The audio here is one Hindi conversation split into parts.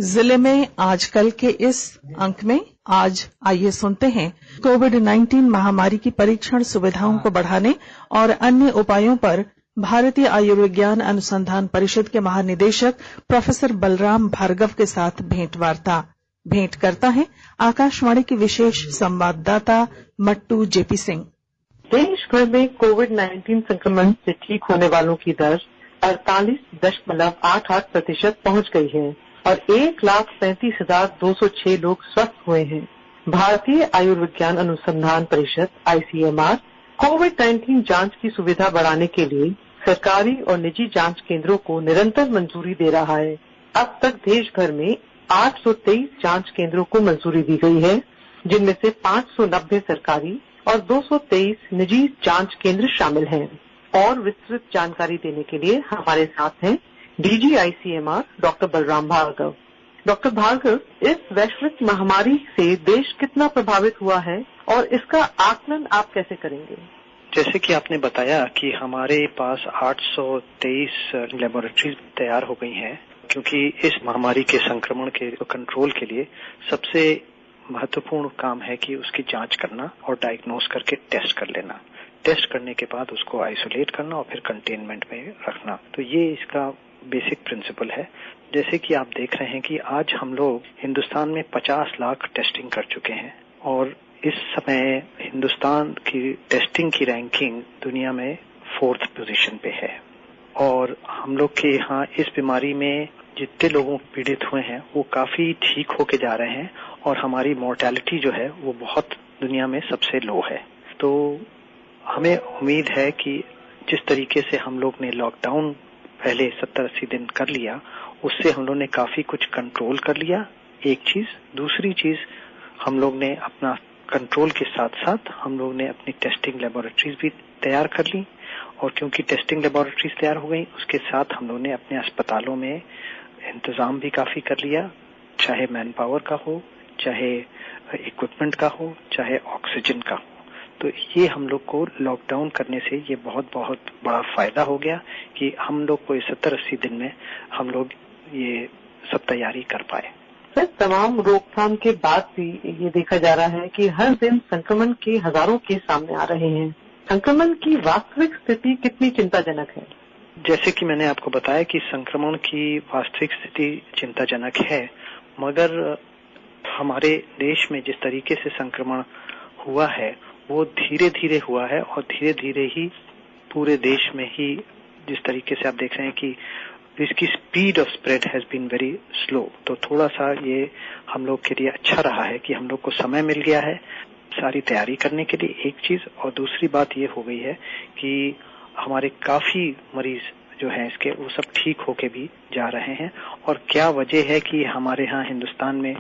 जिले में आजकल के इस अंक में आज आइए सुनते हैं कोविड-19 महामारी की परीक्षण सुविधाओं को बढ़ाने और अन्य उपायों पर भारतीय आयुर्विज्ञान अनुसंधान परिषद के महानिदेशक प्रोफेसर बलराम भार्गव के साथ भेंट करता है आकाशवाणी की विशेष संवाददाता मट्टू जेपी सिंह। देश भर में कोविड-19 संक्रमण से ठीक होने वालों की दर 48.88% पहुंच गई है और 1,35,206 लोग स्वस्थ हुए हैं। भारतीय आयुर्विज्ञान अनुसंधान परिषद ICMR कोविड-19 जांच की सुविधा बढ़ाने के लिए सरकारी और निजी जांच केंद्रों को निरंतर मंजूरी दे रहा है। अब तक देश भर में 823 जांच केंद्रों को मंजूरी दी गई है, जिनमें से 590 सरकारी और 223 निजी जांच केंद्र शामिल हैं। और विस्तृत जानकारी देने के लिए हमारे साथ हैं DG ICMR doctor Balram Bhargav. Doctor Bhargav, इस वैश्विक महामारी से देश कितना प्रभावित हुआ है और इसका आकलन आप कैसे करेंगे? जैसे कि आपने बताया कि हमारे पास 823 लेबोरेटरीज तैयार हो गई हैं, क्योंकि इस महामारी के संक्रमण के कंट्रोल के लिए सबसे महत्वपूर्ण काम है कि उसकी जांच करना और डायग्नोस करके टेस्ट कर लेना। टेस्ट करने के बाद उसको आइसोलेट करना और फिर कंटेनमेंट में रखना। तो ये इसका बेसिक प्रिंसिपल है। जैसे कि आप देख रहे हैं कि आज हम लोग हिंदुस्तान में 50 लाख टेस्टिंग कर चुके हैं और इस समय हिंदुस्तान की टेस्टिंग की रैंकिंग दुनिया में 4th पोजीशन पे है। और हम लोग के यहाँ इस बीमारी में जितने लोगों पीड़ित हुए हैं वो काफी ठीक होके जा रहे हैं और हमारी मोर्टेलिटी जो है वो बहुत दुनिया में सबसे लो है। तो हमें उम्मीद है कि जिस तरीके से हम लोग ने लॉकडाउन पहले 70-80 दिन कर लिया, उससे हम लोग ने काफी कुछ कंट्रोल कर लिया, एक चीज। दूसरी चीज, हम लोग ने अपना कंट्रोल के साथ साथ हम लोग ने अपनी टेस्टिंग लेबोरेटरीज भी तैयार कर ली और क्योंकि टेस्टिंग लेबोरेटरीज तैयार हो गई, उसके साथ हम लोग ने अपने अस्पतालों में इंतजाम भी काफी कर लिया, चाहे मैन पावर का हो, चाहे इक्विपमेंट का हो, चाहे ऑक्सीजन का हो। तो ये हम लोग को लॉकडाउन करने से ये बहुत बड़ा फायदा हो गया कि हम लोग को 70-80 दिन में हम लोग ये सब तैयारी कर पाए। सर, तमाम रोकथाम के बाद भी ये देखा जा रहा है कि हर दिन संक्रमण के हजारों केस सामने आ रहे हैं। संक्रमण की वास्तविक स्थिति कितनी चिंताजनक है? जैसे कि मैंने आपको बताया कि संक्रमण की वास्तविक स्थिति चिंताजनक है, मगर हमारे देश में जिस तरीके से संक्रमण हुआ है वो धीरे धीरे हुआ है और धीरे धीरे ही पूरे देश में ही जिस तरीके से आप देख रहे हैं कि इसकी speed of spread has been very slow. तो थोड़ा सा ये हम लोग के लिए अच्छा रहा है कि हम लोग को समय मिल गया है सारी तैयारी करने के लिए, एक चीज। और दूसरी बात ये हो गई है कि हमारे काफी मरीज जो हैं इसके वो सब ठीक होके भी जा रहे हैं। और क्या वजह है कि हमारे यहाँ हिंदुस्तान में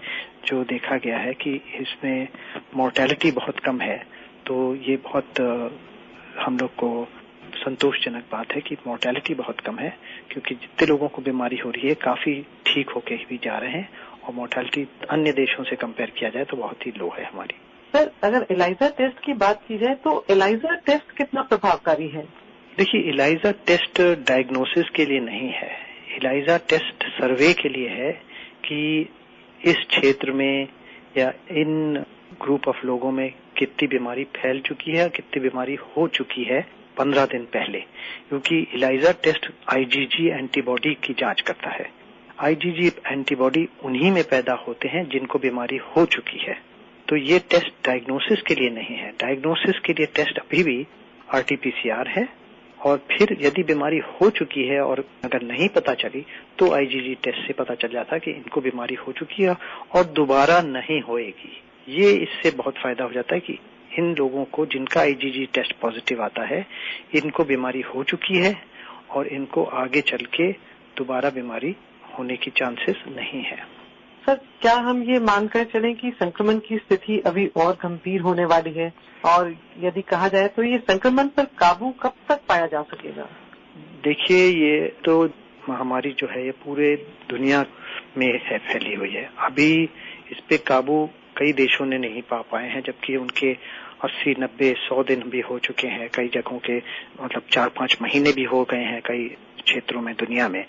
जो देखा गया है कि इसमें मोर्टेलिटी बहुत कम है, तो ये बहुत हम लोग को संतोषजनक बात है कि मोर्टेलिटी बहुत कम है, क्योंकि जितने लोगों को बीमारी हो रही है काफी ठीक होके भी जा रहे हैं और मोर्टेलिटी अन्य देशों से कंपेयर किया जाए तो बहुत ही लो है हमारी। सर, अगर एलाइजा टेस्ट की बात की जाए तो एलाइजा टेस्ट कितना प्रभावकारी है? देखिए, एलाइजा टेस्ट डायग्नोसिस के लिए नहीं है, एलाइजा टेस्ट सर्वे के लिए है कि इस क्षेत्र में या इन ग्रुप ऑफ लोगों में कितनी बीमारी फैल चुकी है, कितनी बीमारी हो चुकी है 15 दिन पहले। क्योंकि एलाइजा टेस्ट IgG एंटीबॉडी की जांच करता है। IgG एंटीबॉडी उन्हीं में पैदा होते हैं जिनको बीमारी हो चुकी है। तो ये टेस्ट डायग्नोसिस के लिए नहीं है। डायग्नोसिस के लिए टेस्ट अभी भी RT-PCR है और फिर यदि बीमारी हो चुकी है और अगर नहीं पता चली तो IgG टेस्ट से पता चल जाता है कि इनको बीमारी हो चुकी है और दोबारा नहीं होएगी। ये इससे बहुत फायदा हो जाता है कि इन लोगों को जिनका IgG टेस्ट पॉजिटिव आता है, इनको बीमारी हो चुकी है और इनको आगे चल के दोबारा बीमारी होने की चांसेस नहीं है। सर, क्या हम ये मानकर चलें कि संक्रमण की स्थिति अभी और गंभीर होने वाली है, और यदि कहा जाए तो ये संक्रमण पर काबू कब तक पाया जा सकेगा? देखिए, ये तो महामारी जो है ये पूरे दुनिया में है फैली हुई है। अभी इस पे काबू कई देशों ने नहीं पा पाए हैं, जबकि उनके 80, 90, 100 दिन भी हो चुके हैं। कई जगहों के मतलब 4-5 महीने भी हो गए हैं कई क्षेत्रों में दुनिया में।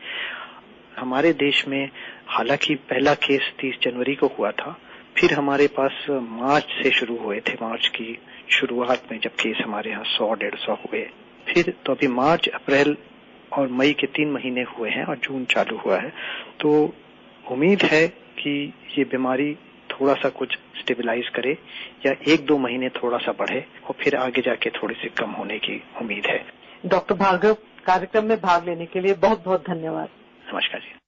हमारे देश में हालांकि पहला केस 30 जनवरी को हुआ था, फिर हमारे पास मार्च से शुरू हुए थे। मार्च की शुरुआत में जब केस हमारे यहाँ 100-150 हुए, फिर तो अभी मार्च, अप्रैल और मई के 3 महीने हुए हैं और जून चालू हुआ है। तो उम्मीद है कि ये बीमारी थोड़ा सा कुछ स्टेबलाइज करे या 1-2 महीने थोड़ा सा बढ़े और फिर आगे जाके थोड़ी सी कम होने की उम्मीद है। डॉक्टर भार्गव, कार्यक्रम में भाग लेने के लिए बहुत बहुत धन्यवाद। नमस्कार जी।